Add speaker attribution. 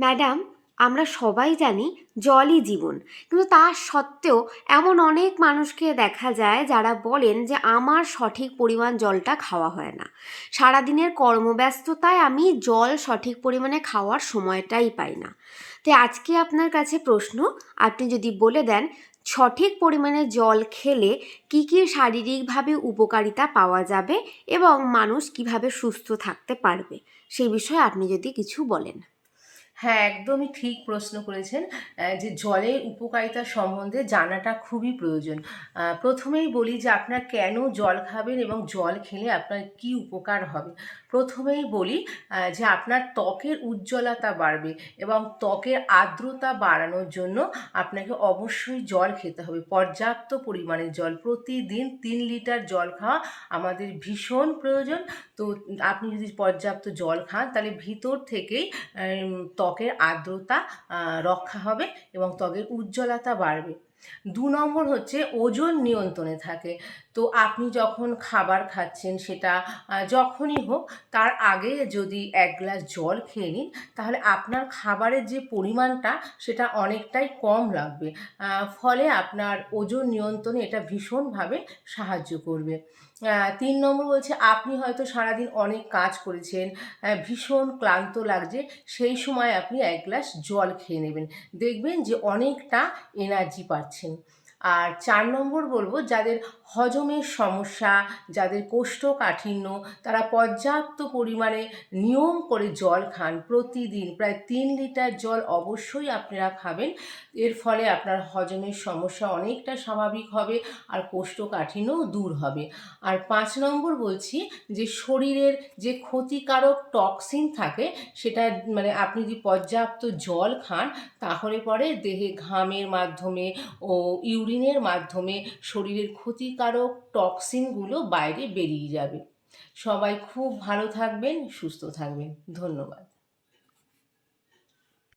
Speaker 1: Madam, আমরা সবাই জানি জলই জীবন, কিন্তু তা সত্ত্বেও এমন অনেক মানুষকে দেখা যায় যারা বলেন যে আমার সঠিক পরিমাণ জলটা খাওয়া হয় না। সারাদিনের কর্মব্যস্ততায় আমি জল সঠিক পরিমাণে খাওয়ার সময়টাই পাই না। তাই আজকে আপনার কাছে প্রশ্ন, আপনি যদি বলে দেন সঠিক পরিমাণে জল খেলে কি কি শারীরিকভাবে উপকারিতা পাওয়া যাবে এবং মানুষ কিভাবে সুস্থ থাকতে পারবে, সেই বিষয়ে আপনি যদি কিছু বলেন।
Speaker 2: হ্যাঁ, একদমই ঠিক প্রশ্ন করেছেন। যে জলের উপকারিতা সম্বন্ধে জানাটা খুবই প্রয়োজন। প্রথমেই বলি যে আপনার কেন জল খাবেন এবং জল খেলে আপনার কি উপকার হবে। প্রথমেই বলি যে আপনার ত্বকের উজ্জ্বলতা বাড়বে এবং ত্বকের আর্দ্রতা বাড়ানোর জন্য আপনাকে অবশ্যই জল খেতে হবে। পর্যাপ্ত পরিমাণে জল, প্রতিদিন ৩ লিটার জল খাওয়া আমাদের ভীষণ প্রয়োজন। তো আপনি যদি পর্যাপ্ত জল খান তাহলে ভিতর থেকেই ত্বকের আর্দ্রতা রক্ষা হবে এবং ত্বকের উজ্জ্বলতা বাড়বে। ২ নম্বর হচ্ছে ওজন নিয়ন্ত্রণে থাকে। তো আপনি যখন খাবার খাচ্ছেন সেটা যখনই হোক, তার আগে যদি ১ গ্লাস জল খেয়ে নিন তাহলে আপনার খাবারের যে পরিমাণটা সেটা অনেকটাই কম লাগবে। ফলে আপনার ওজন নিয়ন্ত্রণে এটা ভীষণভাবে সাহায্য করবে। ৩ নম্বর বলছে আপনি হয়তো সারাদিন অনেক কাজ করেছেন, ভীষণ ক্লান্ত লাগছে, সেই সময় আপনি ১ গ্লাস জল খেয়ে নেবেন। দেখবেন যে অনেকটা এনার্জি পাচ্ছেন। আর ৪ নম্বর বলব, যাদের হজমের সমস্যা, যাদের কোষ্ঠকাঠিন্য, তারা পর্যাপ্ত পরিমাণে নিয়ম করে জল খান। প্রতিদিন প্রায় ৩ লিটার জল অবশ্যই আপনারা খাবেন। এর ফলে আপনার হজমের সমস্যা অনেকটা স্বাভাবিক হবে আর কোষ্ঠকাঠিন্যও দূর হবে। আর ৫ নম্বর বলছি যে শরীরের যে ক্ষতিকারক টক্সিন থাকে সেটা আপনি যদি পর্যাপ্ত জল খান তাহলে পরে দেহে ঘামের মাধ্যমে ও ইউরিনের মাধ্যমে শরীরের ক্ষতিকারক টক্সিনগুলো বাইরে বেরিয়ে যাবে। সবাই খুব ভালো থাকবেন, সুস্থ থাকবেন। ধন্যবাদ।